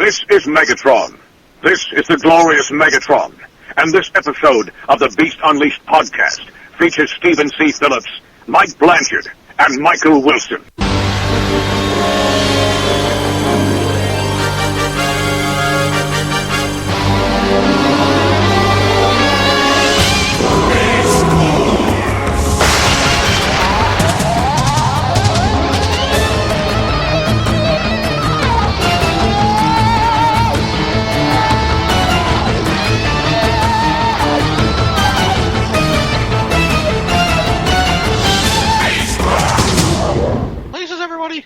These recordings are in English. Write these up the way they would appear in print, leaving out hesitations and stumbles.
This is Megatron. This is the glorious Megatron. And this episode of the Beast Unleashed podcast features Stephen C. Phillips, Mike Blanchard, and Michael Wilson.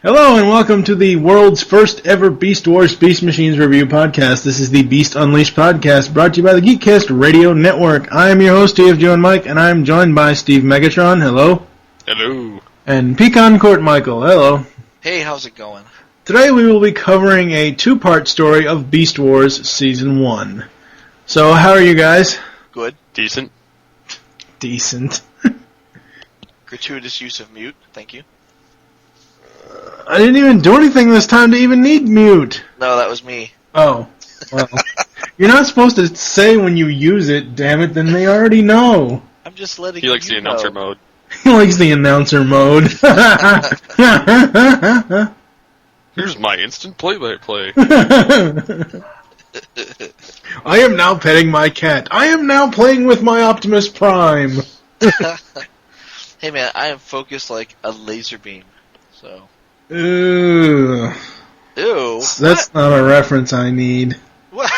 Hello and welcome to the world's first ever Beast Wars Beast Machines review podcast. This is the Beast Unleashed podcast brought to you by the Geekcast Radio Network. I am your host, TFJ and Mike, and I am joined by Steve Megatron. Hello. Hello. And Pecan Court Michael. Hello. Hey, how's it going? Today we will be covering a two-part story of Beast Wars Season 1. So, how are you guys? Good. Decent. Decent. Gratuitous use of mute, thank you. I didn't even do anything this time to even need mute. No, that was me. Oh. Well, you're not supposed to say when you use it, damn it, then they already know. I'm just letting you know. He likes the announcer mode. He likes the announcer mode. Here's my instant play-by-play. I am now petting my cat. I am now playing with my Optimus Prime. Hey man, I am focused like a laser beam, so... Ew. Ew. That's not a reference I need. What?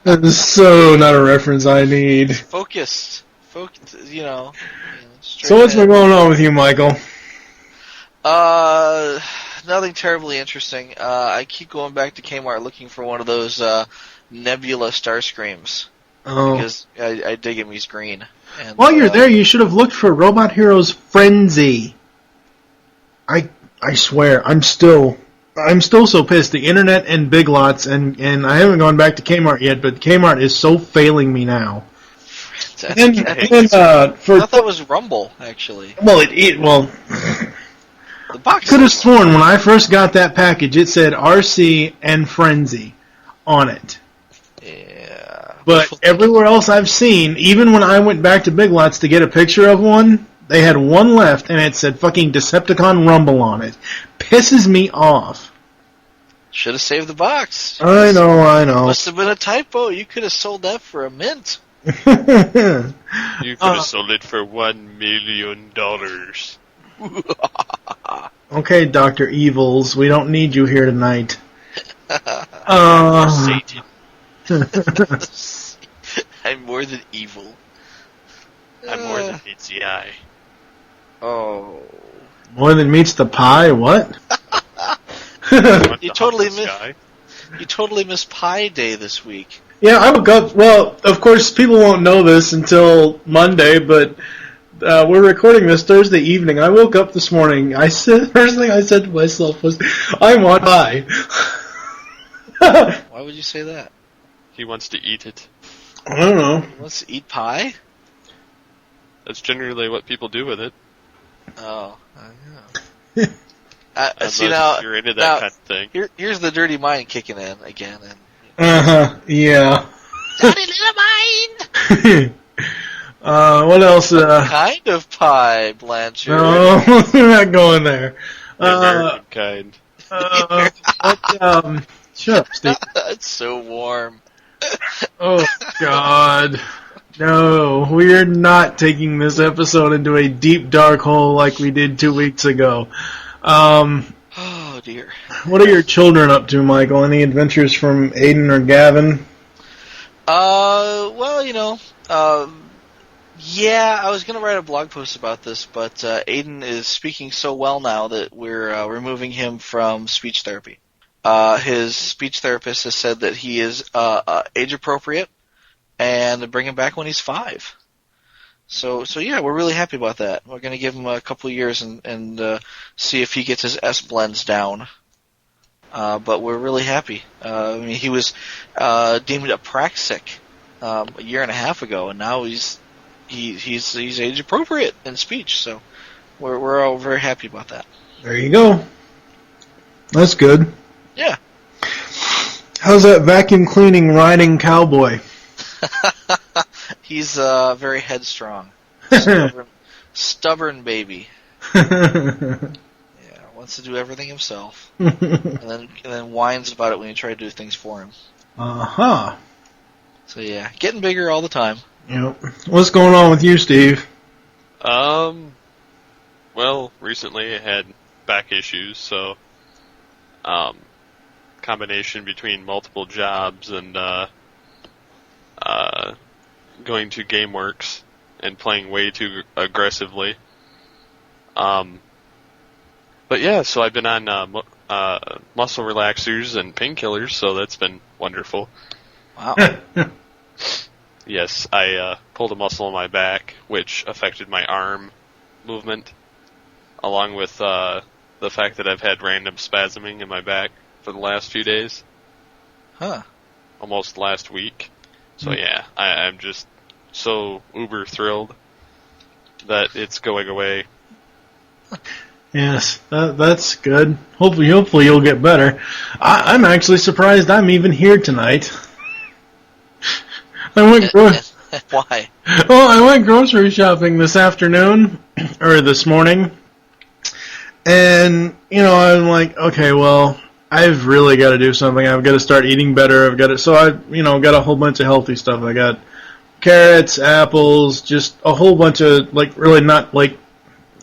That is so not a reference I need. Focused, you know. So what's been going on with you, Michael? Nothing terribly interesting. I keep going back to Kmart looking for one of those Nebula Starscreams. Oh. Because I dig him, he's green. And, while you're there, you should have looked for Robot Heroes Frenzy. I swear, I'm still so pissed. The internet and Big Lots, and I haven't gone back to Kmart yet, but Kmart is so failing me now. I thought that was Rumble, actually. Well, the box. Could have sworn when I first got that package, it said RC and Frenzy on it. Yeah. But everywhere else I've seen, even when I went back to Big Lots to get a picture of one, they had one left, and it said fucking Decepticon Rumble on it. Pisses me off. Should have saved the box. I know. Must have been a typo. You could have sold that for a mint. You could have sold it for $1 million. Okay, Dr. Evils, we don't need you here tonight. Satan. I'm more than evil. I'm more than meets the eye. Oh. More than meets the pie? What? You totally missed Pie Day this week. Yeah, I woke up. Well, of course, people won't know this until Monday, but we're recording this Thursday evening. I woke up this morning. First thing I said to myself was, "I want pie." Why would you say that? He wants to eat it. I don't know. He wants to eat pie? That's generally what people do with it. Oh, I know. See now, you're into that kind of thing. Here's the dirty mind kicking in again. Yeah. Dirty little mind! What else? What kind of pie, Blanchard? No, we're not going there. American kind. Shut up, Steve. It's so warm. Oh, God. No, we're not taking this episode into a deep, dark hole like we did 2 weeks ago. Oh, dear. What are your children up to, Michael? Any adventures from Aiden or Gavin? Well, yeah, I was going to write a blog post about this, but Aiden is speaking so well now that we're removing him from speech therapy. His speech therapist has said that he is age appropriate, and to bring him back when he's 5. So yeah, we're really happy about that. We're going to give him a couple of years and see if he gets his S blends down. But we're really happy. I mean, he was deemed apraxic a year and a half ago, and now he's age appropriate in speech. So we're all very happy about that. There you go. That's good. Yeah. How's that vacuum cleaning riding cowboy? He's very headstrong. Stubborn baby. Yeah, wants to do everything himself. and then whines about it when you try to do things for him. Uh-huh. So yeah, getting bigger all the time. Yep. What's going on with you, Steve? Well, recently I had back issues, so, combination between multiple jobs and, going to GameWorks and playing way too aggressively. But yeah, so I've been on, muscle relaxers and painkillers, so that's been wonderful. Wow. Yes, I pulled a muscle in my back, which affected my arm movement, along with the fact that I've had random spasming in my back for the last few days. Huh. Almost last week. So yeah, I'm just so uber thrilled that it's going away. Yes, that's good. Hopefully you'll get better. I'm actually surprised I'm even here tonight. Why? Well, I went grocery shopping this afternoon, or this morning, and, I'm like, okay, well, I've really got to do something. I've got to start eating better. So I, got a whole bunch of healthy stuff. I got carrots, apples, just a whole bunch of, really not,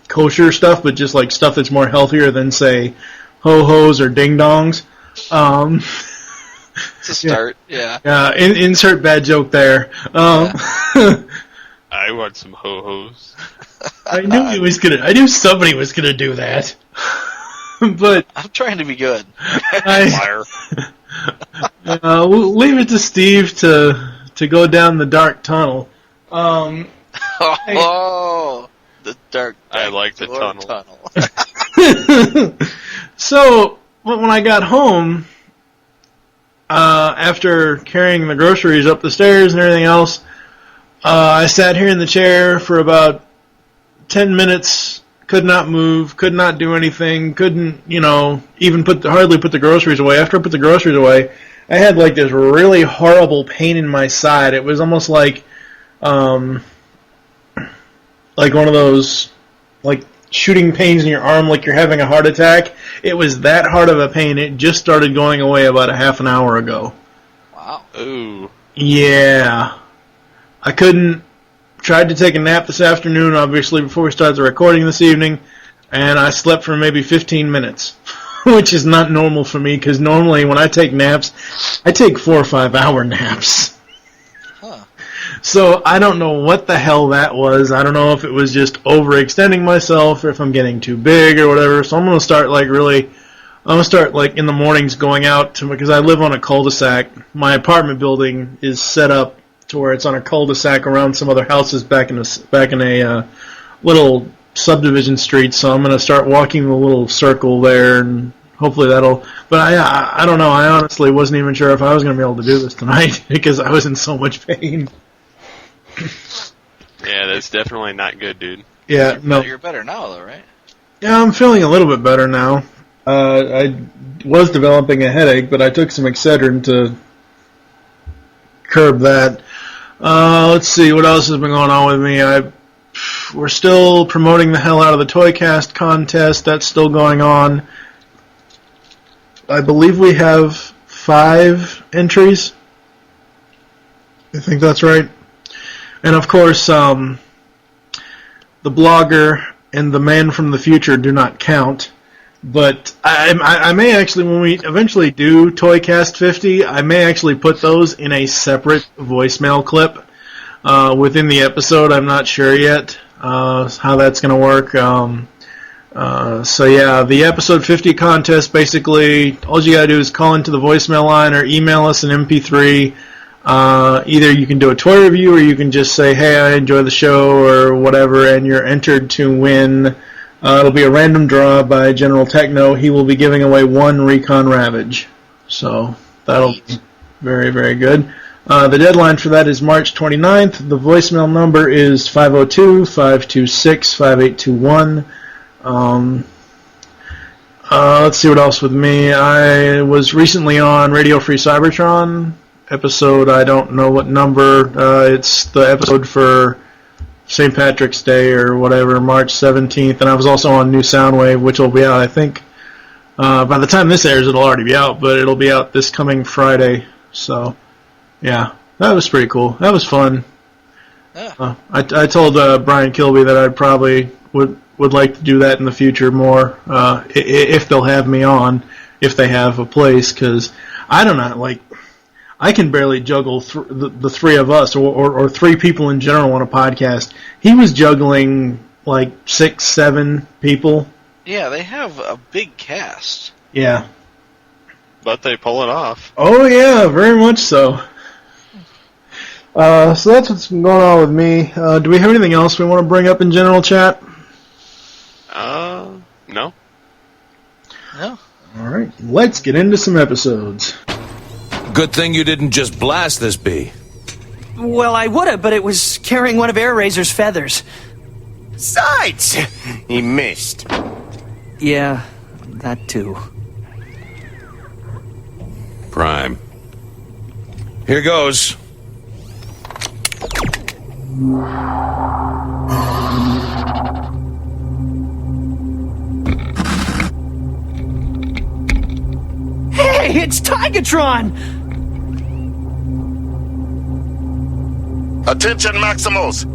kosher stuff, but just, stuff that's more healthier than, say, ho-hos or ding-dongs. It's a start, yeah. Insert bad joke there. I want some ho-hos. I knew somebody was gonna do that. But I'm trying to be good. Liar. We'll leave it to Steve to go down the dark tunnel. The dark. I like the tunnel. So when I got home, after carrying the groceries up the stairs and everything else, I sat here in the chair for about 10 minutes, could not move, could not do anything, couldn't, even hardly put the groceries away. After I put the groceries away, I had this really horrible pain in my side. It was almost like one of those, shooting pains in your arm like you're having a heart attack. It was that hard of a pain. It just started going away about a half an hour ago. Wow. Ooh. Yeah. I tried to take a nap this afternoon, obviously, before we started the recording this evening, and I slept for maybe 15 minutes, which is not normal for me, because normally when I take naps, I take 4 or 5 hour naps. Huh. So I don't know what the hell that was. I don't know if it was just overextending myself or if I'm getting too big or whatever. So I'm going to start in the mornings going out because I live on a cul-de-sac. My apartment building is set up to where it's on a cul-de-sac around some other houses back in a little subdivision street. So I'm going to start walking the little circle there, and hopefully that'll. But I don't know. I honestly wasn't even sure if I was going to be able to do this tonight because I was in so much pain. Yeah, that's definitely not good, dude. Yeah, You're better now, though, right? Yeah, I'm feeling a little bit better now. I was developing a headache, but I took some Excedrin to curb that. Let's see, what else has been going on with me? We're still promoting the hell out of the ToyCast contest. That's still going on. I believe we have 5 entries. I think that's right. And of course, the blogger and the man from the future do not count. But I may actually, when we eventually do ToyCast 50, I may actually put those in a separate voicemail clip within the episode. I'm not sure yet how that's going to work. So yeah, the episode 50 contest, basically, all you got to do is call into the voicemail line or email us an MP3. Either you can do a toy review or you can just say, hey, I enjoy the show or whatever, and you're entered to win. It'll be a random draw by General Techno. He will be giving away 1 Recon Ravage. So that'll be very, very good. The deadline for that is March 29th. The voicemail number is 502-526-5821. Let's see what else with me. I was recently on Radio Free Cybertron episode. I don't know what number. It's the episode for St. Patrick's Day or whatever, March 17th. And I was also on New Soundwave, which will be out, I think. By the time this airs, it'll already be out, but it'll be out this coming Friday. So, yeah, that was pretty cool. That was fun. Yeah. I told Brian Kilby that I probably would like to do that in the future more, if they'll have me on, if they have a place, because I don't know, like, I can barely juggle the three of us, or three people in general on a podcast. He was juggling, like, 6, 7 people. Yeah, they have a big cast. Yeah. But they pull it off. Oh, yeah, very much so. So that's what's been going on with me. Do we have anything else we want to bring up in general chat? No. No. All right, let's get into some episodes. Good thing you didn't just blast this bee. Well, I would have, but it was carrying one of Airazor's feathers. Sides! He missed. Yeah, that too. Prime. Here goes. Hey, it's Tigatron! Attention, Maximals!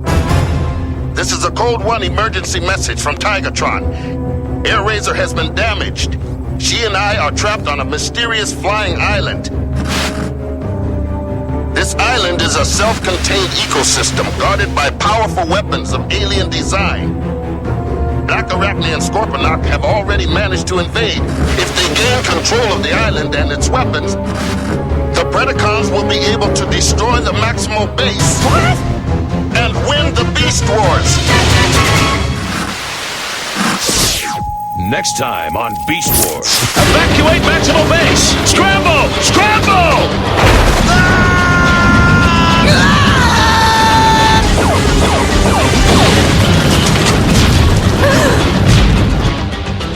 This is a Code 1 emergency message from Tigatron. Airazor has been damaged. She and I are trapped on a mysterious flying island. This island is a self-contained ecosystem guarded by powerful weapons of alien design. Blackarachnia and Scorponok have already managed to invade. If they gain control of the island and its weapons, the Predacons will be able to destroy the Maximal base. What? And win the Beast Wars. Next time on Beast Wars. Evacuate Maximal base! Scramble! Scramble!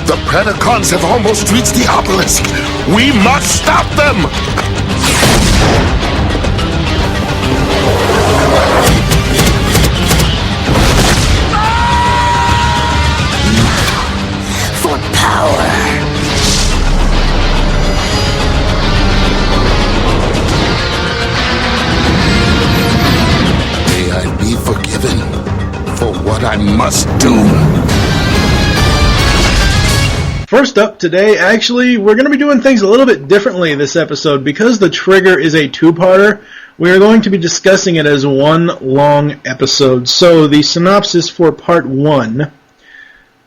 The Predacons have almost reached the obelisk. We must stop them! For power. May I be forgiven for what I must do. First up today, actually, we're going to be doing things a little bit differently this episode. Because the trigger is a two-parter, we are going to be discussing it as one long episode. So, the synopsis for Part 1.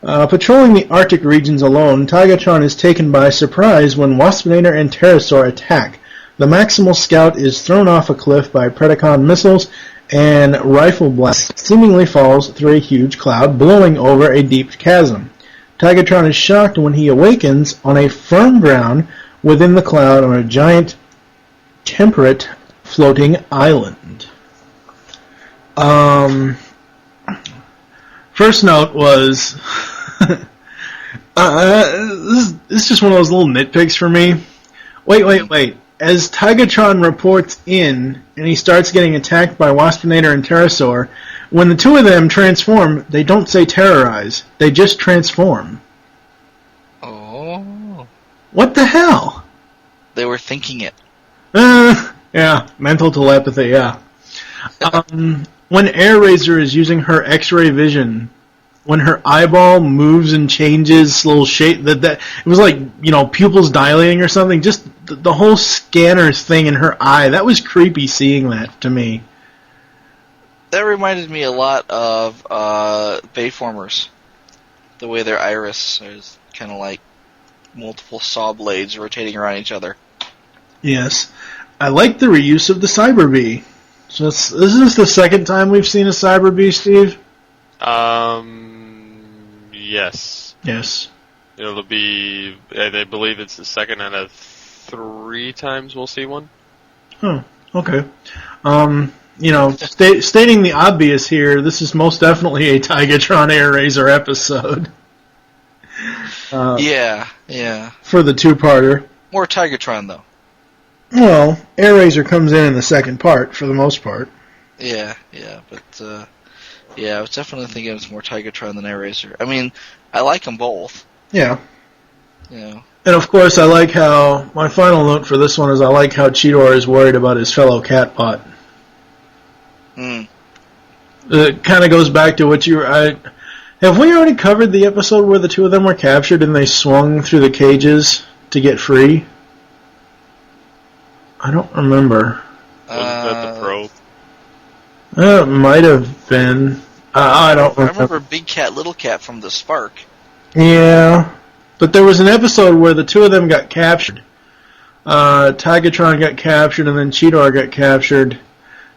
Patrolling the Arctic regions alone, Tigatron is taken by surprise when Waspinator and Pterosaur attack. The Maximal Scout is thrown off a cliff by Predacon missiles, and rifle blast seemingly falls through a huge cloud, blowing over a deep chasm. Tigatron is shocked when he awakens on a firm ground within the cloud on a giant, temperate, floating island. First note was, this is just one of those little nitpicks for me. Wait. As Tigatron reports in, and he starts getting attacked by Waspinator and Pterosaur, when the two of them transform, they don't say terrorize. They just transform. Oh. What the hell? They were thinking it. Yeah, mental telepathy, yeah. When Airazor is using her X-ray vision, when her eyeball moves and changes little shape, that it was like, pupils dilating or something, just the whole scanner's thing in her eye, that was creepy seeing that to me. That reminded me a lot of Bayformers. The way their iris is kind of like multiple saw blades rotating around each other. Yes. I like the reuse of the Cyber Bee. So is this the second time we've seen a Cyber Bee, Steve? Yes. Yes. It'll be, I believe it's the second out of 3 times we'll see one. Oh, okay. Stating the obvious here, this is most definitely a Tigatron Airazor episode. Yeah. For the two-parter. More Tigatron, though. Well, Airazor comes in the second part, for the most part. Yeah, but I was definitely thinking it's more Tigatron than Airazor. I mean, I like them both. Yeah. Yeah. And of course, I like how, my final note for this one is I like how Cheetor is worried about his fellow catbot. It kind of goes back to what have we already covered the episode where the two of them were captured and they swung through the cages to get free? I don't remember. Wasn't that the probe? It might have been. I don't remember. I remember Big Cat, Little Cat from the Spark. Yeah. But there was an episode where the two of them got captured. Tigatron got captured and then Cheetor got captured.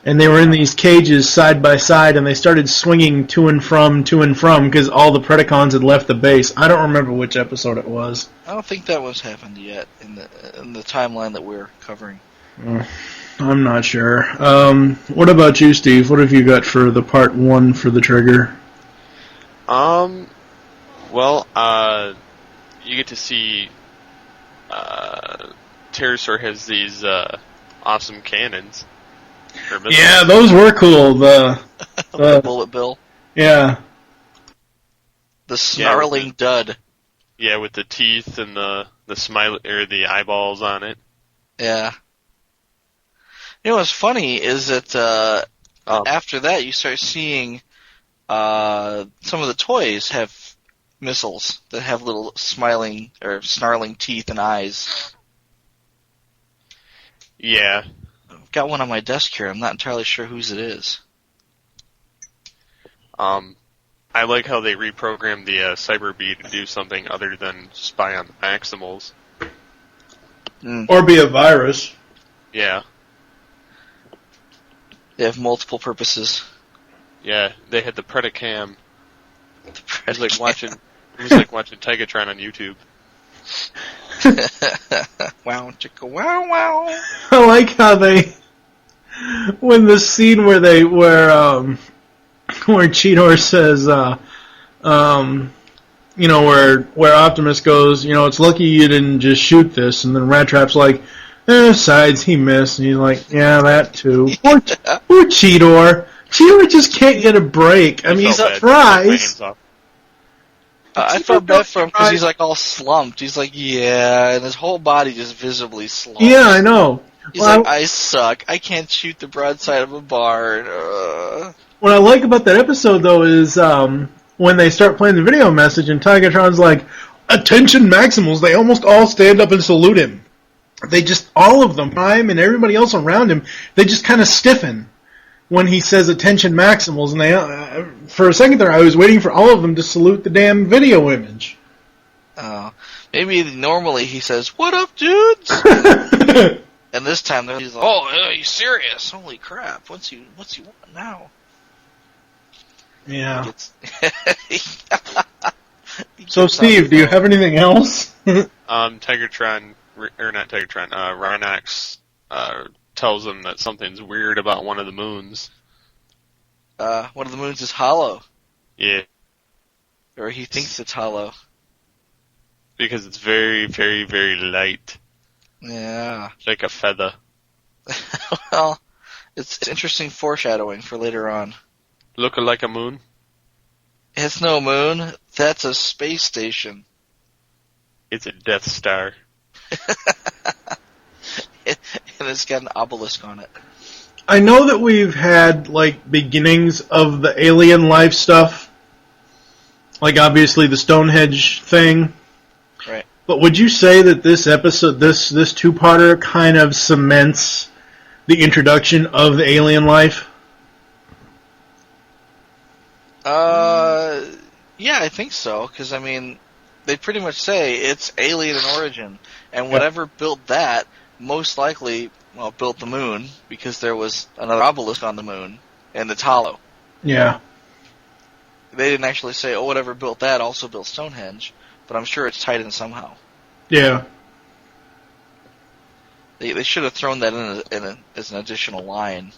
And they were in these cages side by side and they started swinging to and from, because all the Predacons had left the base. I don't remember which episode it was. I don't think that was happened yet in the timeline that we're covering. I'm not sure. What about you, Steve? What have you got for the part 1 for the trigger? Well, you get to see Pterosaur has these awesome cannons. Yeah, those were cool. The bullet bill. Yeah. The snarling dud. Yeah, with the teeth and the smile or the eyeballs on it. Yeah. You know what's funny is that after that you start seeing some of the toys have missiles that have little smiling or snarling teeth and eyes. Yeah. I've got one on my desk here. I'm not entirely sure whose it is. I like how they reprogrammed the Cyber Bee to do something other than spy on the Maximals. Or be a virus. Yeah. They have multiple purposes. Yeah, they had the Predacon. It was like watching Tigatron on YouTube. Wow, chicka, wow, wow. I like how when the scene where Cheetor says, where Optimus goes, it's lucky you didn't just shoot this, and then Rat Trap's like, besides, he missed, and he's like, yeah, that too. Poor Cheetor. Cheetor just can't get a break. I mean, he's surprised. I felt bad for him because he's like all slumped. He's like, yeah, and his whole body just visibly slumped. Yeah, I know. He's like, I suck. I can't shoot the broadside of a barn. What I like about that episode, though, is when they start playing the video message and Tigatron's like, attention Maximals, they almost all stand up and salute him. They just, all of them, Prime and everybody else around him, they just kind of stiffen when he says attention Maximals, and they, for a second there, I was waiting for all of them to salute the damn video image. Oh, maybe normally he says, "What up, dudes?" And this time he's like, "Oh, are you serious? Holy crap! What's you want now?" Yeah. So, Steve, do you have anything else? Tigatron, or not Tigatron, Rhinox tells him that something's weird about one of the moons. One of the moons is hollow. Yeah. Or he thinks it's hollow. Because it's very, very, very light. Yeah. Like a feather. Well, it's interesting foreshadowing for later on. Looking like a moon? It's no moon. That's a space station. It's a Death Star. And it's got an obelisk on it. I know that we've had, beginnings of the alien life stuff. Like, obviously, the Stonehenge thing. Right. But would you say that this episode, this two-parter, kind of cements the introduction of the alien life? Yeah, I think so. Because, they pretty much say it's alien in origin. And whatever built that, most likely, built the moon, because there was another obelisk on the moon, and it's hollow. Yeah. They didn't actually say, whatever built that also built Stonehenge, but I'm sure it's tied in somehow. Yeah. They should have thrown that in as an additional line,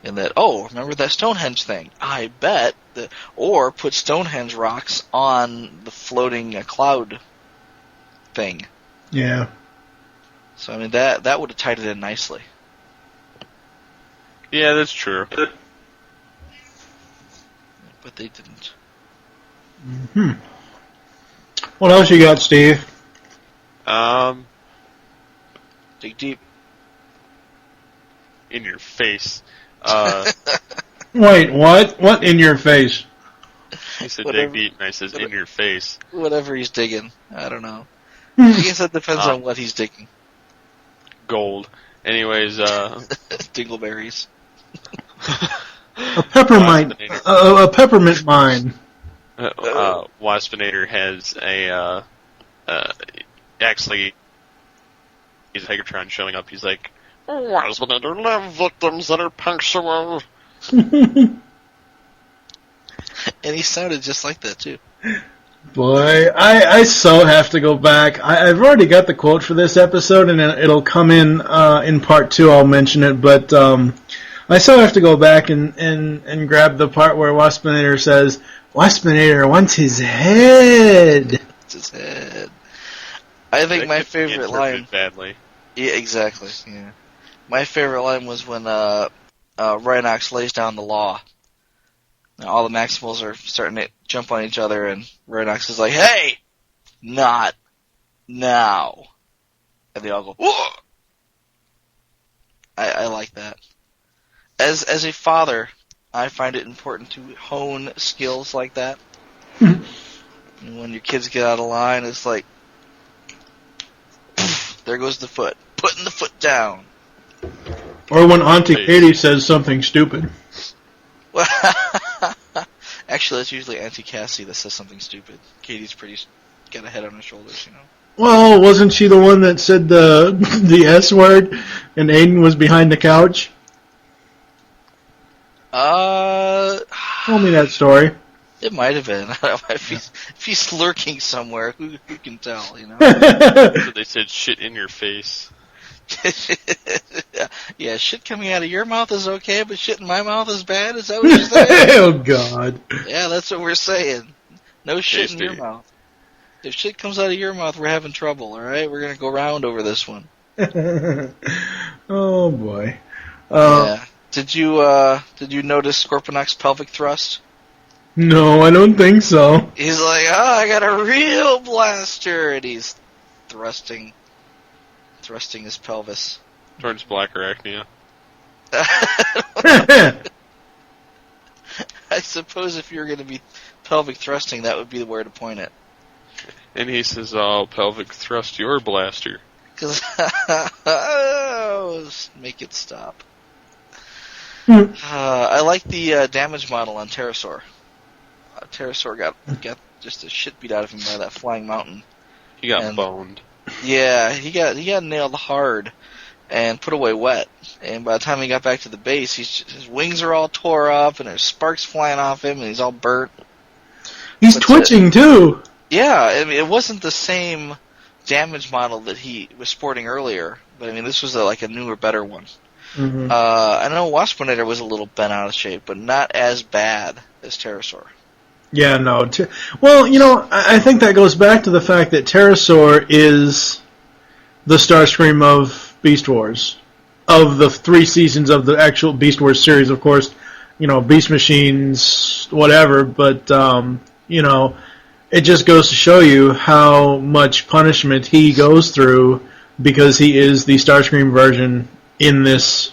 in that, remember that Stonehenge thing? I bet that, or put Stonehenge rocks on the floating cloud thing. Yeah. So, I mean, that would have tied it in nicely. Yeah, that's true. But they didn't. What else you got, Steve? Dig deep. In your face. Wait, what? What in your face? He said Whatever. dig deep, and I says in your face. Whatever he's digging. I don't know. I guess that depends on what he's digging. Gold. Anyways, Dingleberries. A peppermint. A peppermint mine. Waspinator has a, actually, he's Tigatron showing up. He's like, Waspinator love victims that are punctual. And he sounded just like that, too. Boy, I so have to go back. I've already got the quote for this episode, and it'll come in part 2. I'll mention it, but I so have to go back and grab the part where Waspinator says, Waspinator wants his head. It's his head. I think my favorite line... badly. Yeah, exactly. Yeah. My favorite line was when Rhinox lays down the law. Now, all the Maximals are starting to jump on each other, and Rhinox is like, hey! Not now. And they all go, whoa! I like that. As a father, I find it important to hone skills like that. And when your kids get out of line, it's like, there goes the foot. Putting the foot down. Or when Auntie Katie says something stupid. Actually, that's usually Auntie Cassie that says something stupid. Katie's got a head on her shoulders, you know. Well, wasn't she the one that said the S word, and Aiden was behind the couch? Tell me that story. It might have been. if he's lurking somewhere, who can tell, you know? So they said shit in your face. Yeah, shit coming out of your mouth is okay, but shit in my mouth is bad? Is that what you're saying? Oh, God. Yeah, that's what we're saying. No shit in your mouth. If shit comes out of your mouth, we're having trouble, alright? We're gonna go round over this one. Oh, boy. Yeah. Did you notice Scorponok's pelvic thrust? No, I don't think so. He's like, I got a real blaster, and he's thrusting his pelvis. Towards Blackarachnia. I suppose if you're going to be pelvic thrusting, that would be where to point it. And he says, pelvic thrust your blaster. Because, make it stop. I like the damage model on Pterosaur. Pterosaur got just a shit beat out of him by that flying mountain. He got boned. Yeah, he got nailed hard and put away wet. And by the time he got back to the base, his wings are all tore up and there's sparks flying off him and he's all burnt. He's twitching too. Yeah, I mean, it wasn't the same damage model that he was sporting earlier, but I mean, this was a newer, better one. Mm-hmm. I know Waspinator was a little bent out of shape, but not as bad as Pterosaur. Yeah, no. Well, I think that goes back to the fact that Pterosaur is the Starscream of Beast Wars. Of the 3 seasons of the actual Beast Wars series, of course, Beast Machines, whatever, but, it just goes to show you how much punishment he goes through because he is the Starscream version in this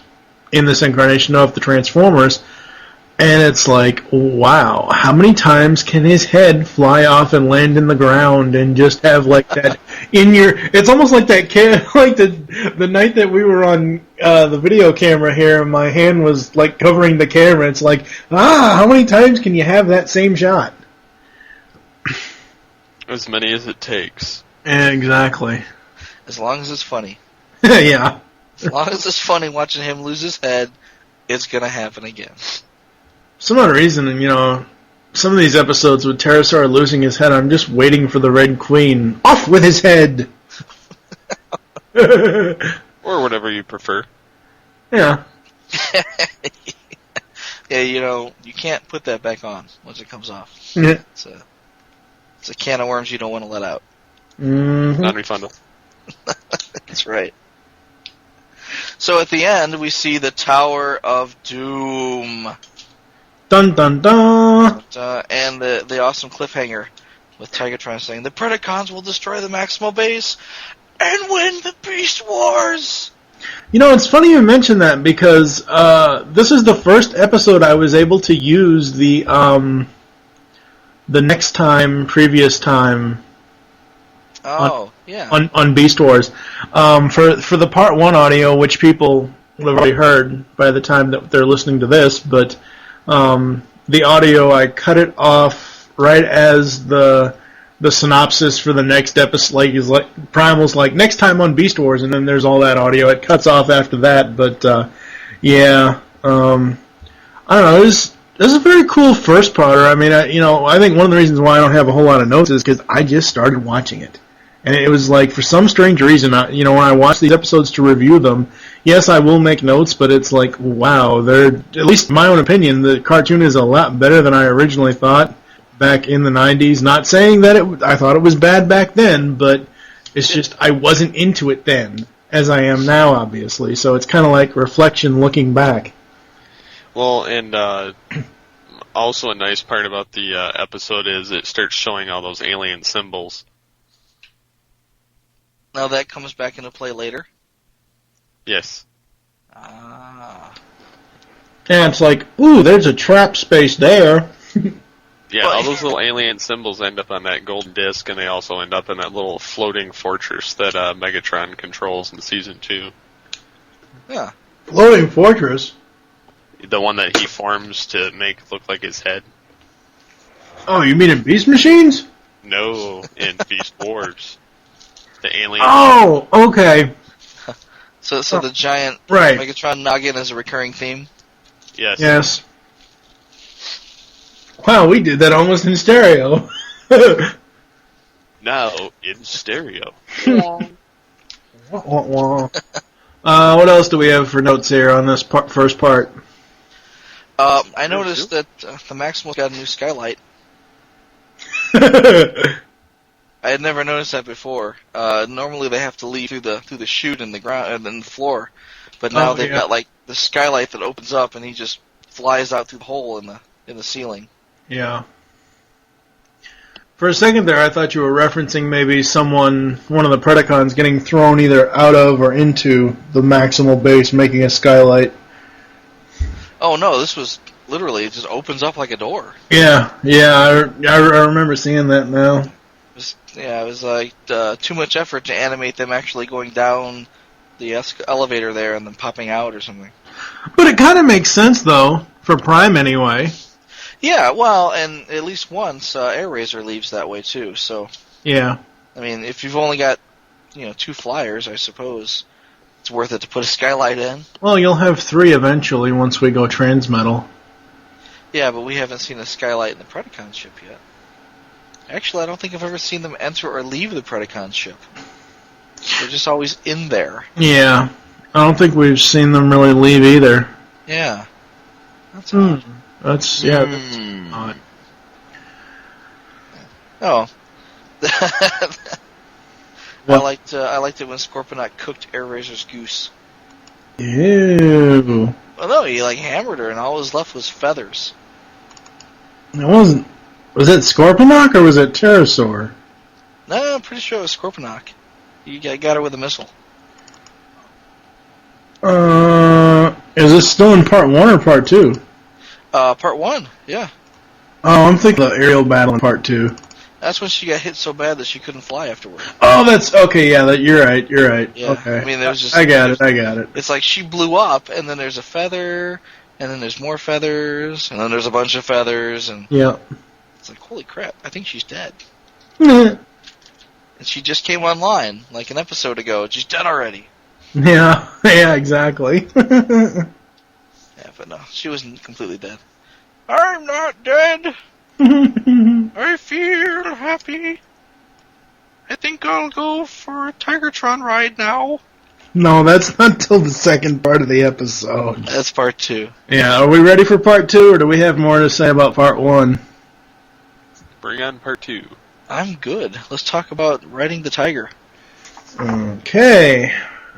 incarnation of the Transformers. And it's like, wow, how many times can his head fly off and land in the ground and just have that in your... It's almost like that like the night that we were on the video camera here and my hand was covering the camera. It's like, how many times can you have that same shot? As many as it takes. Exactly. As long as it's funny. Yeah. As long as it's funny watching him lose his head, it's going to happen again. Some odd reason, some of these episodes with Pterosaur losing his head, I'm just waiting for the Red Queen. Off with his head! Or whatever you prefer. Yeah. Yeah, you can't put that back on once it comes off. Yeah. It's a can of worms you don't want to let out. Mm-hmm. Non-refundable. That's right. So at the end, we see the Tower of Doom. Dun dun dun! And the awesome cliffhanger with Tigatron saying, the Predacons will destroy the Maximal Base and win the Beast Wars! You know, it's funny you mention that because this is the first episode I was able to use the next time, previous time. Oh, yeah. On Beast Wars. For the Part 1 audio, which people have already heard by the time that they're listening to this, but the audio, I cut it off right as the synopsis for the next episode, Primal's like, next time on Beast Wars, and then there's all that audio. It cuts off after that, but yeah. I don't know, this is a very cool first parter. I mean, I think one of the reasons why I don't have a whole lot of notes is because I just started watching it. And it was like, for some strange reason, when I watch these episodes to review them, yes, I will make notes, but it's like, wow, at least in my own opinion, the cartoon is a lot better than I originally thought back in the 90s. Not saying that I thought it was bad back then, but it's just, I wasn't into it then, as I am now, obviously. So it's kind of like reflection looking back. Well, and also a nice part about the episode is it starts showing all those alien symbols. Now that comes back into play later? Yes. Ah. Yeah, it's like, ooh, there's a trap space there. Yeah, all those little alien symbols end up on that golden disc, and they also end up in that little floating fortress that Megatron controls in Season 2. Yeah. Floating fortress? The one that he forms to make look like his head. Oh, you mean in Beast Machines? No, in Beast Wars. The alien. Oh, okay. So the giant right. Megatron noggin is a recurring theme? Yes. Yes. Wow, we did that almost in stereo. Now in stereo. What else do we have for notes here on this first part? I noticed that the Maximal's got a new skylight. I had never noticed that before. Normally they have to leave through the chute in the ground and the floor, but now they've got like the skylight that opens up and he just flies out through the hole in the ceiling. Yeah. For a second there, I thought you were referencing maybe one of the Predacons getting thrown either out of or into the Maximal base, making a skylight. Oh no, this was literally, it just opens up like a door. Yeah, I remember seeing that now. It was like too much effort to animate them actually going down the elevator there and then popping out or something. But it kind of makes sense, though, for Prime anyway. Yeah, well, and at least once, Airazor leaves that way too, so... Yeah. I mean, if you've only got, 2 flyers, I suppose it's worth it to put a skylight in. Well, you'll have 3 eventually once we go transmetal. Yeah, but we haven't seen a skylight in the Predacon ship yet. Actually, I don't think I've ever seen them enter or leave the Predacon ship. They're just always in there. Yeah. I don't think we've seen them really leave either. Yeah. That's odd. That's odd. Oh. I liked it when Scorponok cooked Airazor's goose. Ew. Well, no, he hammered her, and all was left was feathers. It wasn't. Was it Scorponok or was it Pterosaur? No, I'm pretty sure it was Scorponok. You got her with a missile. Is this still in Part 1 or Part 2? Part 1, yeah. Oh, I'm thinking of the aerial battle in Part 2. That's when she got hit so bad that she couldn't fly afterward. Oh, that's okay. Yeah, you're right. Yeah. Okay. I mean, there was just. I got it. It's like she blew up, and then there's a feather, and then there's more feathers, and then there's a bunch of feathers, and yeah. It's like, holy crap! I think she's dead. And she just came online like an episode ago. She's dead already. Yeah. Exactly. Yeah, but no, she wasn't completely dead. I'm not dead. I feel happy. I think I'll go for a Tigatron ride now. No, that's not till the second part of the episode. That's Part 2. Yeah, are we ready for Part 2, or do we have more to say about Part 1? Bring on Part 2. I'm good. Let's talk about riding the tiger. Okay.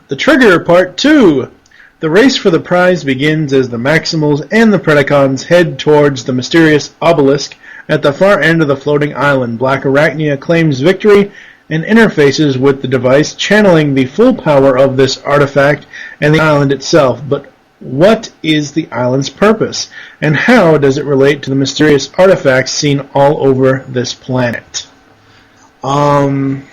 The Trigger Part 2. The race for the prize begins as the Maximals and the Predacons head towards the mysterious obelisk at the far end of the floating island. Blackarachnia claims victory and interfaces with the device, channeling the full power of this artifact and the island itself. But what is the island's purpose, and how does it relate to the mysterious artifacts seen all over this planet? Like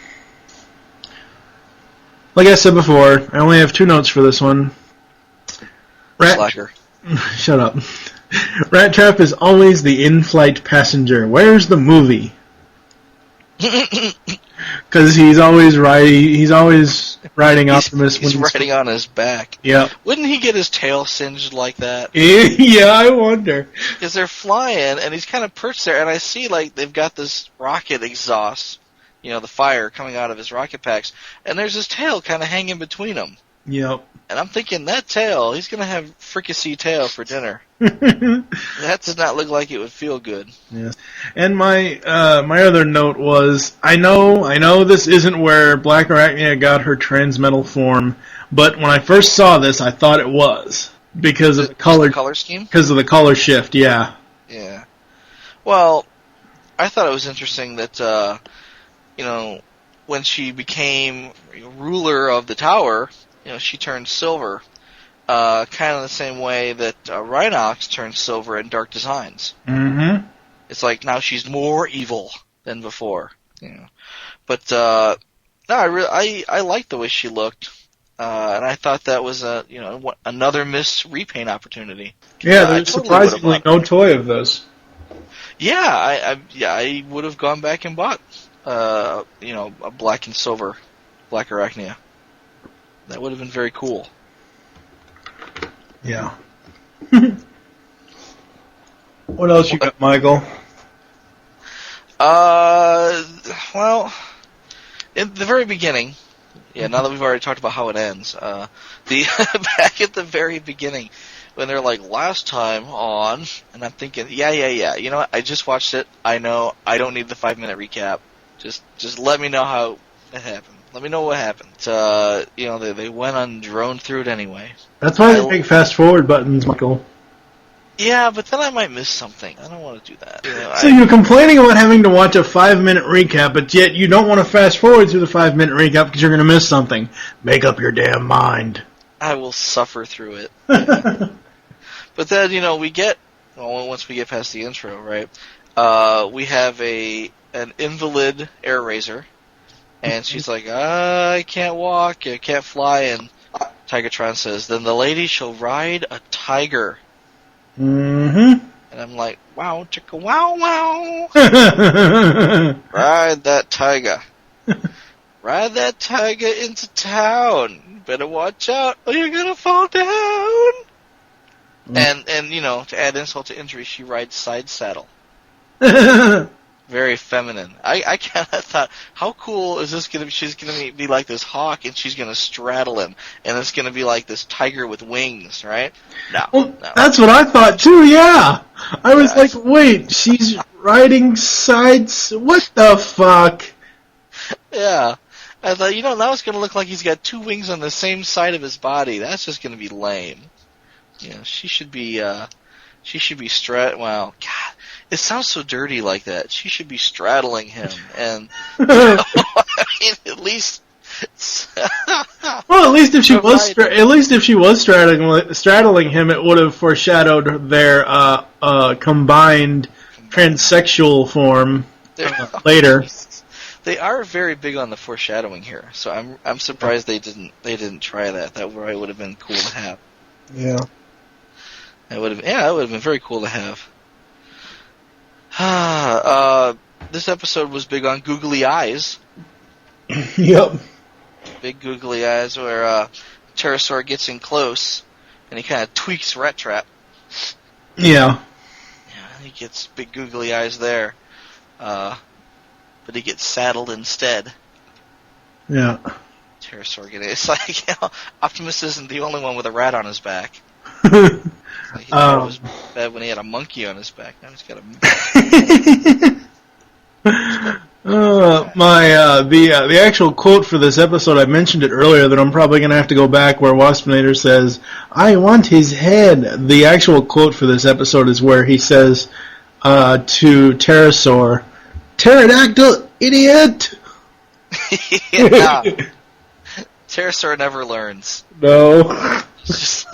I said before, I only have 2 notes for this one. Slacker. Shut up. Rat Trap is always the in-flight passenger. Where's the movie? Because he's always riding Optimus. He's riding on his back. Yeah. Wouldn't he get his tail singed like that? Yeah, I wonder. Because they're flying, and he's kind of perched there, and I see like they've got this rocket exhaust, the fire coming out of his rocket packs, and there's his tail kind of hanging between them. Yep. And I'm thinking, that tail, he's going to have fricassee tail for dinner. That does not look like it would feel good. Yes. And my other note was, I know this isn't where Blackarachnia got her transmetal form, but when I first saw this, I thought it was. Because of the color scheme? Because of the color shift, yeah. Yeah. Well, I thought it was interesting that, when she became ruler of the tower, she turned silver, kind of the same way that Rhinox turned silver in Dark Designs. Mm-hmm. It's like now she's more evil than before. But no, I liked the way she looked, and I thought that was another missed repaint opportunity. Yeah, there's surprisingly no toy of this. Yeah, I would have gone back and bought a black and silver Blackarachnia. That would have been very cool. Yeah. What else you got, Michael? Well, in the very beginning, now that we've already talked about how it ends, back at the very beginning, when they're like, last time on, and I'm thinking, yeah, you know what, I just watched it, I know, I don't need the 5-minute recap, just let me know how it happened. Let me know what happened. They went on drone through it anyway. That's why they make fast forward buttons, Michael. Yeah, but then I might miss something. I don't want to do that. So you're complaining about having to watch a 5-minute recap, but yet you don't want to fast forward through the 5-minute recap because you're going to miss something. Make up your damn mind. I will suffer through it. But then, once we get past the intro, right, we have an invalid Airazor. And she's like, I can't walk, I can't fly, and Tigatron says, then the lady shall ride a tiger. Mm-hmm. And I'm like, wow, chicka wow wow. Ride that tiger. Ride that tiger into town. Better watch out or you're gonna fall down. And to add insult to injury, she rides side saddle. Very feminine. I kind of thought, how cool is this going to be? She's going to be like this hawk, and she's going to straddle him, and it's going to be like this tiger with wings, right? No. That's what I thought, too, yeah. I was like, wait, she's riding sides? What the fuck? Yeah. I thought, now it's going to look like he's got 2 wings on the same side of his body. That's just going to be lame. She should be wow, God. It sounds so dirty like that. She should be straddling him, and at least. Well, at least if she was straddling him, it would have foreshadowed their combined transsexual form later. They are very big on the foreshadowing here, so I'm surprised they didn't try that. That would have been cool to have. Yeah. It would have been very cool to have. This episode was big on googly eyes. Yep. Big googly eyes where Pterosaur gets in close and he kind of tweaks Rat Trap. Yeah. Yeah, he gets big googly eyes there. But he gets saddled instead. Yeah. Pterosaur it's like, Optimus isn't the only one with a rat on his back. He thought it was bad when he had a monkey on his back. Now he's got a The actual quote for this episode, I mentioned it earlier that I'm probably going to have to go back where Waspinator says, "I want his head." The actual quote for this episode is where he says to Pterosaur, "Pterodactyl, idiot!" Yeah. Pterosaur never learns. No. He's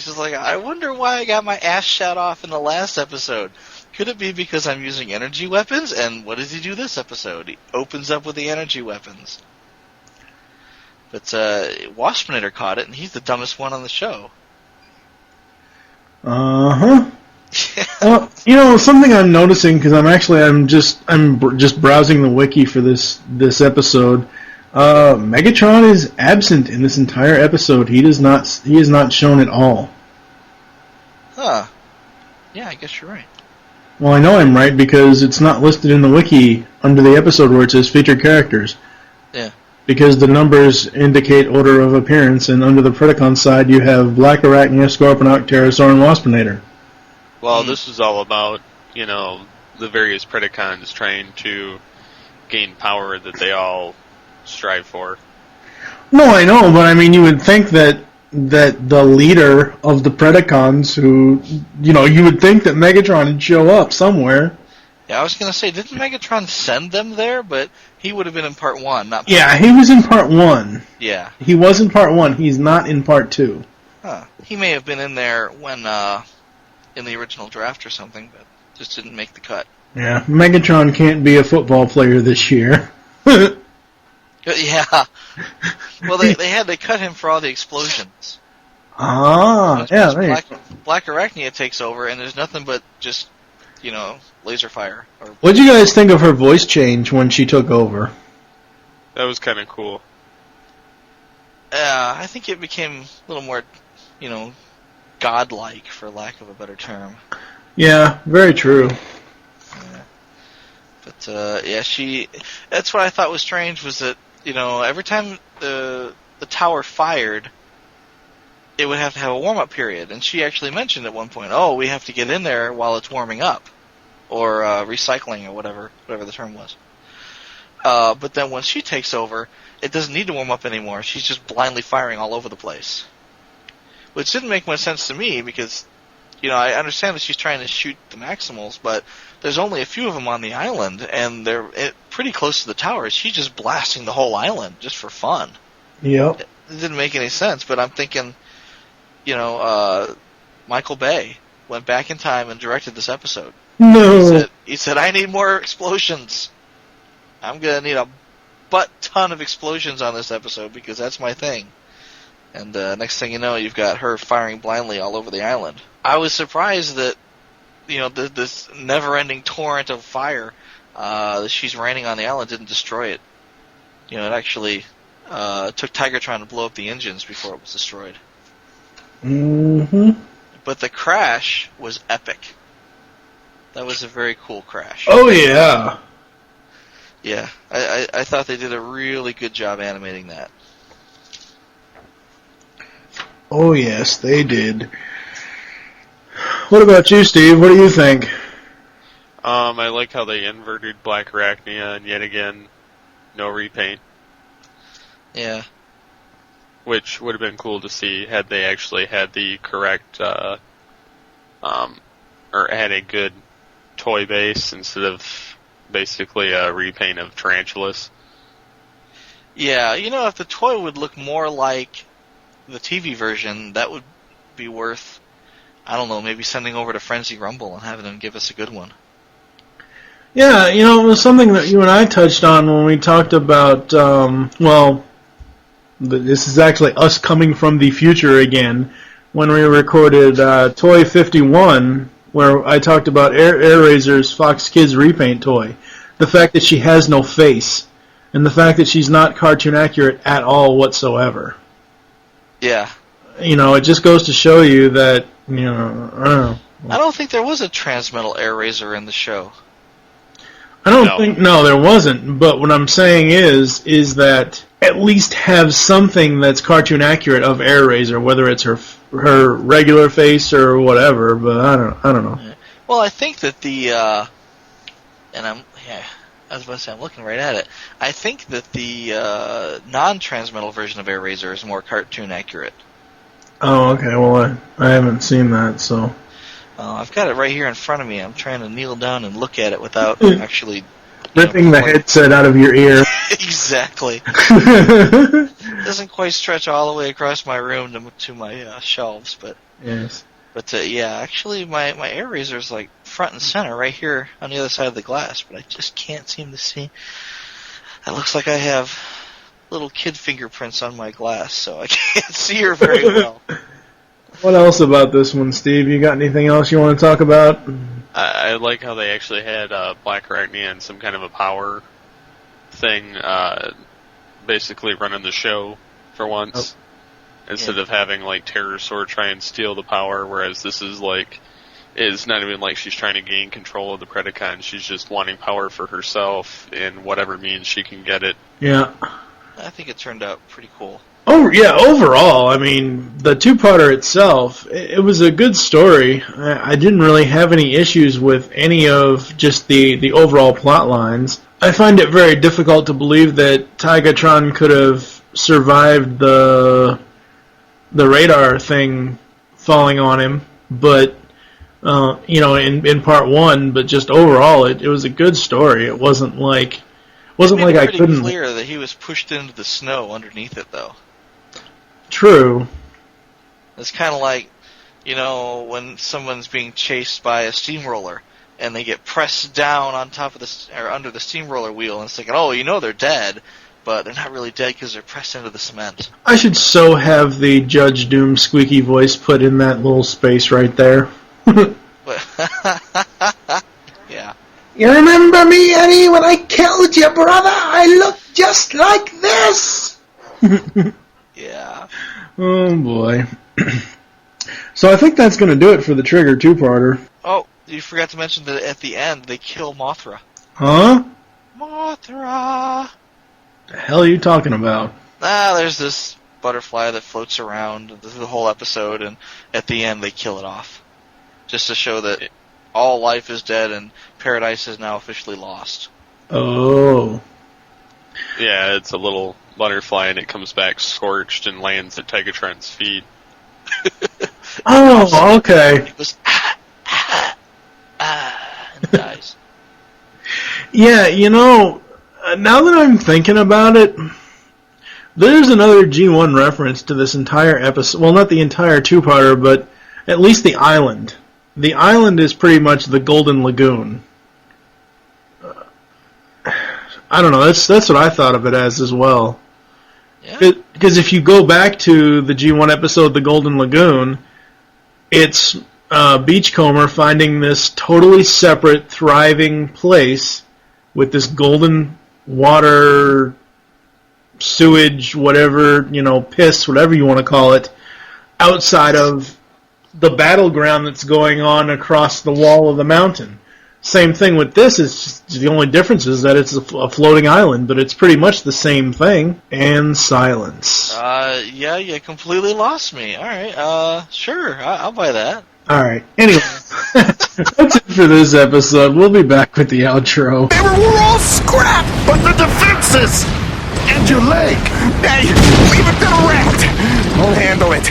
just like, I wonder why I got my ass shot off in the last episode. Could it be because I'm using energy weapons? And what does he do this episode? He opens up with the energy weapons. But Waspinator caught it, and he's the dumbest one on the show. Uh-huh. Something I'm noticing, because I'm just browsing the wiki for this episode. Megatron is absent in this entire episode. He is not shown at all. Huh. Yeah, I guess you're right. Well, I know I'm right because it's not listed in the wiki under the episode where it says featured characters. Yeah. Because the numbers indicate order of appearance, and under the Predacon side you have Blackarachnia, Scorponok, Pterosaur, and Waspinator. Well, this is all about, the various Predacons trying to gain power that they all strive for. No, I know, but I mean, you would think that the leader of the Predacons, who, you would think that Megatron would show up somewhere. Yeah, I was going to say, didn't Megatron send them there? But he would have been in part 1, not part 2. Yeah, he was in part 1. Yeah. He was in part 1. He's not in part 2. Huh. He may have been in there when, in the original draft or something, but just didn't make the cut. Yeah, Megatron can't be a football player this year. Yeah. Well, they cut him for all the explosions. Ah, yeah. Blackarachnia takes over, and there's nothing but just, laser fire. What'd you guys think of her voice change when she took over? That was kind of cool. I think it became a little more, godlike, for lack of a better term. Yeah, very true. Yeah. But, that's what I thought was strange, was that, every time the tower fired, it would have to have a warm-up period. And she actually mentioned at one point, we have to get in there while it's warming up. Or recycling, or whatever the term was. But then when she takes over, it doesn't need to warm up anymore. She's just blindly firing all over the place. Which didn't make much sense to me, because, I understand that she's trying to shoot the Maximals, but there's only a few of them on the island, and they're pretty close to the towers. She's just blasting the whole island, just for fun. Yep. It didn't make any sense, but I'm thinking, Michael Bay went back in time and directed this episode. No. He said, I need more explosions. I'm going to need a butt-ton of explosions on this episode, because that's my thing. And next thing you know, you've got her firing blindly all over the island. I was surprised that, this never-ending torrent of fire that she's raining on the island didn't destroy it. It actually took Tigatron to blow up the engines before it was destroyed. Mm-hmm. But the crash was epic. That was a very cool crash. Oh, yeah. Yeah, I thought they did a really good job animating that. Oh, yes, they did. What about you, Steve? What do you think? I like how they inverted Blackarachnia, and yet again, no repaint. Yeah. Which would have been cool to see had they actually had the correct, or had a good toy base instead of basically a repaint of tarantulas. Yeah, if the toy would look more like the TV version, that would be worth, I don't know, maybe sending over to Frenzy Rumble and having them give us a good one. Yeah, it was something that you and I touched on when we talked about, this is actually us coming from the future again, when we recorded Toy 51, where I talked about Airazor's Fox Kids repaint toy. The fact that she has no face, and the fact that she's not cartoon accurate at all whatsoever. Yeah. It just goes to show you that, I don't know. I don't think there was a Transmetal Airazor in the show. I don't think, no, there wasn't, but what I'm saying is that at least have something that's cartoon accurate of Airazor, whether it's her regular face or whatever, but I don't know. Well, I think that I was about to say, I'm looking right at it. I think that the non-transmetal version of Airazor is more cartoon accurate. Oh, okay. Well, I haven't seen that, so. I've got it right here in front of me. I'm trying to kneel down and look at it without actually ripping the headset out of your ear. Exactly. Doesn't quite stretch all the way across my room to my shelves, but yes. But yeah, actually, my Airazor's like front and center right here on the other side of the glass, but I just can't seem to see. It looks like I have little kid fingerprints on my glass, so I can't see her very well. What else about this one, Steve? You got anything else you want to talk about? I like how they actually had Blackarachnia and some kind of a power thing, basically running the show for once. Instead of having like Pterosaur try and steal the power, whereas this is like, it's not even like she's trying to gain control of the Predacon. She's just wanting power for herself in whatever means she can get it. Yeah. I think it turned out pretty cool. Oh yeah, overall, I mean, the two-parter itself, it was a good story. I didn't really have any issues with any of just the overall plot lines. I find it very difficult to believe that Tigatron could have survived the radar thing falling on him, but in part one, but just overall, it was a good story. It wasn't like I couldn't. It's clear that he was pushed into the snow underneath it, though. True. It's kind of like, when someone's being chased by a steamroller and they get pressed down on top of or under the steamroller wheel, and it's like, oh, they're dead. But they're not really dead because they're pressed into the cement. I should so have the Judge Doom squeaky voice put in that little space right there. Yeah. You remember me, Eddie, when I killed your brother? I looked just like this! Yeah. Oh, boy. So I think that's going to do it for the Trigger two-parter. Oh, you forgot to mention that at the end, they kill Mothra. Huh? Mothra! The hell are you talking about? There's this butterfly that floats around the whole episode, and at the end they kill it off. Just to show that all life is dead and paradise is now officially lost. Oh. Yeah, it's a little butterfly and it comes back scorched and lands at Tigatron's feet. Oh, okay. It was and dies. Yeah, now that I'm thinking about it, there's another G1 reference to this entire episode. Well, not the entire two-parter, but at least the island. The island is pretty much the Golden Lagoon. I don't know, that's what I thought of it as well. Yeah. Because if you go back to the G1 episode, The Golden Lagoon, it's Beachcomber finding this totally separate, thriving place with this golden water, sewage, whatever, piss, whatever you want to call it, outside of the battleground that's going on across the wall of the mountain. Same thing with this, is the only difference is that it's a floating island, but it's pretty much the same thing. And silence. Yeah, you completely lost me. Alright, sure, I'll buy that. Alright, anyway, that's it for this episode. We'll be back with the outro. They were all scrap, but the defenses! And your leg! Hey, leave it to the rat! I'll handle it.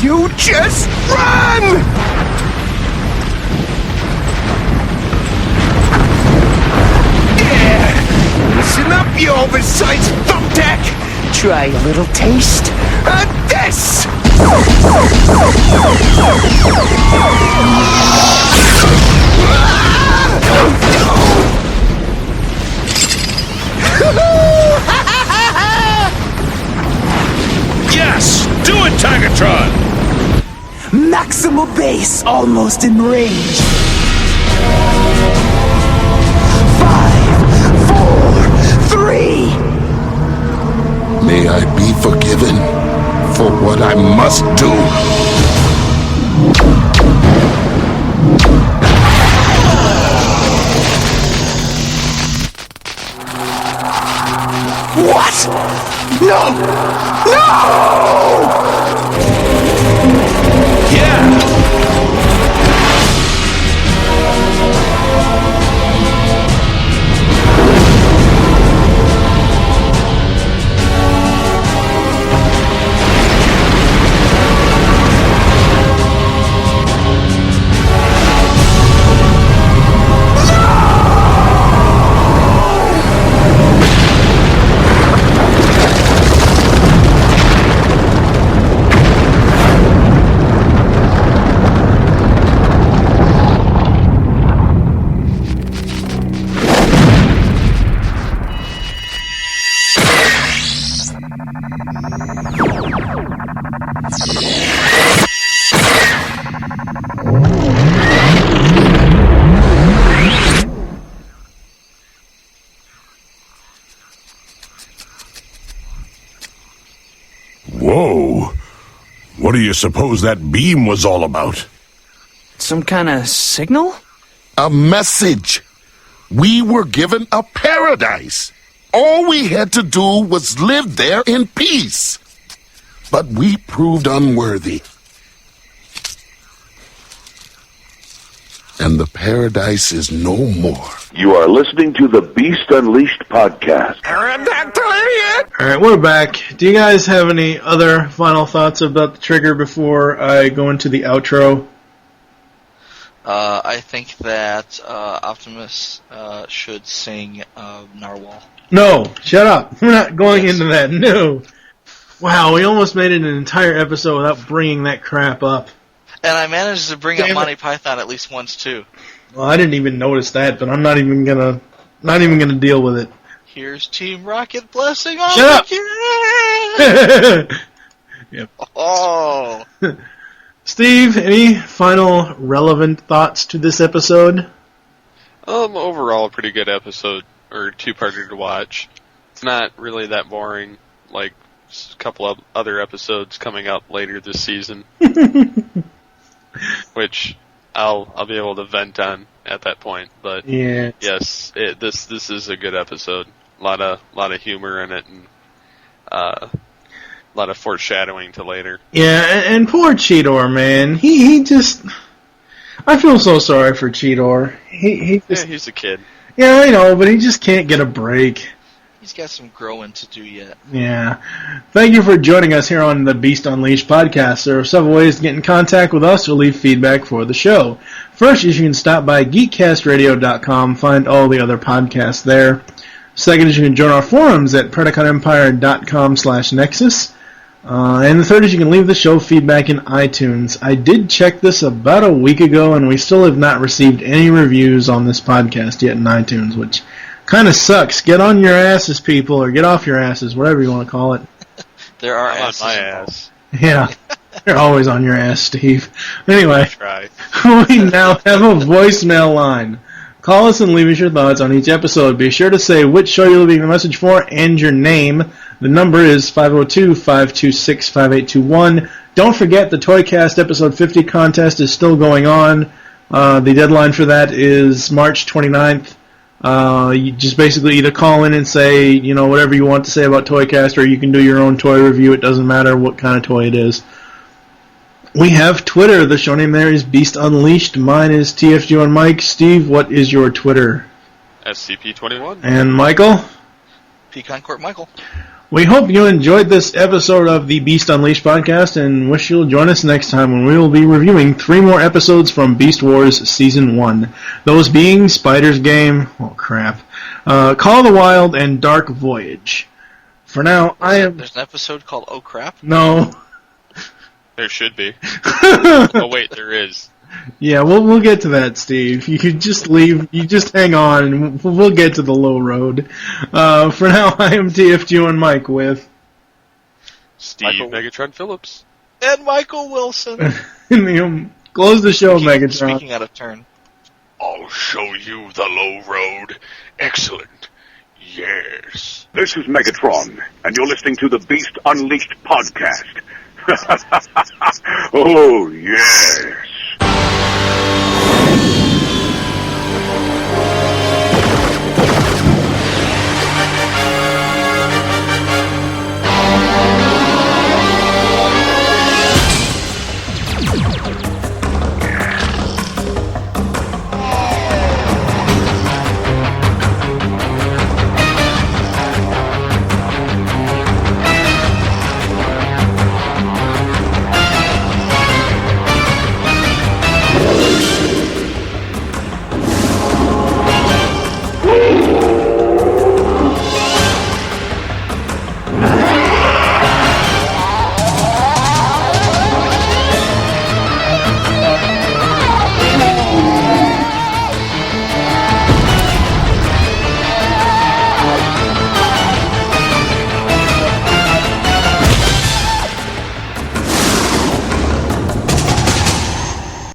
You just run! Listen up, you oversized thumbtack! Try a little taste of this! Yes! Do it, Tigatron! Maximal base almost in range. 5, 4, 3. May I be forgiven for what I must do. What? No! No! Yeah! What do you suppose that beam was all about? Some kind of signal? A message. We were given a paradise. All we had to do was live there in peace. But we proved unworthy. And the paradise is no more. You are listening to the Beast Unleashed podcast. Alright, we're back. Do you guys have any other final thoughts about the trigger before I go into the outro? I think that Optimus should sing Narwhal. No, shut up. We're not going into that. No. Wow, we almost made it an entire episode without bringing that crap up. And I managed to bring up Monty Python at least once too. Well, I didn't even notice that, but I'm not even gonna deal with it. Here's Team Rocket blessing all Shut the up! Yep. Oh. Steve, any final relevant thoughts to this episode? Overall, a pretty good episode, or two-parter to watch. It's not really that boring, like a couple of other episodes coming up later this season. Which I'll be able to vent on at that point, but yeah. Yes, this is a good episode. A lot of humor in it, and a lot of foreshadowing to later. Yeah, and poor Cheetor, man. He just, I feel so sorry for Cheetor. He just, he's a kid. Yeah, I know, but he just can't get a break. He's got some growing to do yet. Yeah. Thank you for joining us here on the Beast Unleashed podcast. There are several ways to get in contact with us or leave feedback for the show. First is you can stop by geekcastradio.com, find all the other podcasts there. Second is you can join our forums at predaconempire.com/nexus. And the third is you can leave the show feedback in iTunes. I did check this about a week ago, and we still have not received any reviews on this podcast yet in iTunes, which kind of sucks. Get on your asses, people, or get off your asses, whatever you want to call it. There are I'm asses on my involved. ass. Yeah, you're always on your ass, Steve. Anyway, Try. we now have a voicemail line. Call us and leave us your thoughts on each episode. Be sure to say which show you're leaving the message for and your name. The number is 502-526-5821. Don't forget the Toycast episode 50 contest is still going on. The deadline for that is March 29th. You just basically either call in and say, whatever you want to say about Toycast, or you can do your own toy review. It doesn't matter what kind of toy it is. We have Twitter. The show name there is Beast Unleashed. Mine is TFG on Mike. Steve, what is your Twitter? SCP-21. And Michael? Pecan Court Michael. We hope you enjoyed this episode of the Beast Unleashed podcast and wish you'll join us next time when we will be reviewing 3 more episodes from Beast Wars Season 1. Those being Spider's Game, Call of the Wild, and Dark Voyage. For now, There's an episode called Oh Crap? No. There should be. Oh wait, there is. Yeah, we'll get to that, Steve. You could just leave. You just hang on, and we'll get to the low road. For now, I am TFG and Mike with Steve Megatron Phillips. And Michael Wilson. Close the show, Megatron. Speaking out of turn. I'll show you the low road. Excellent. Yes. This is Megatron, and you're listening to the Beast Unleashed podcast. Oh, yes.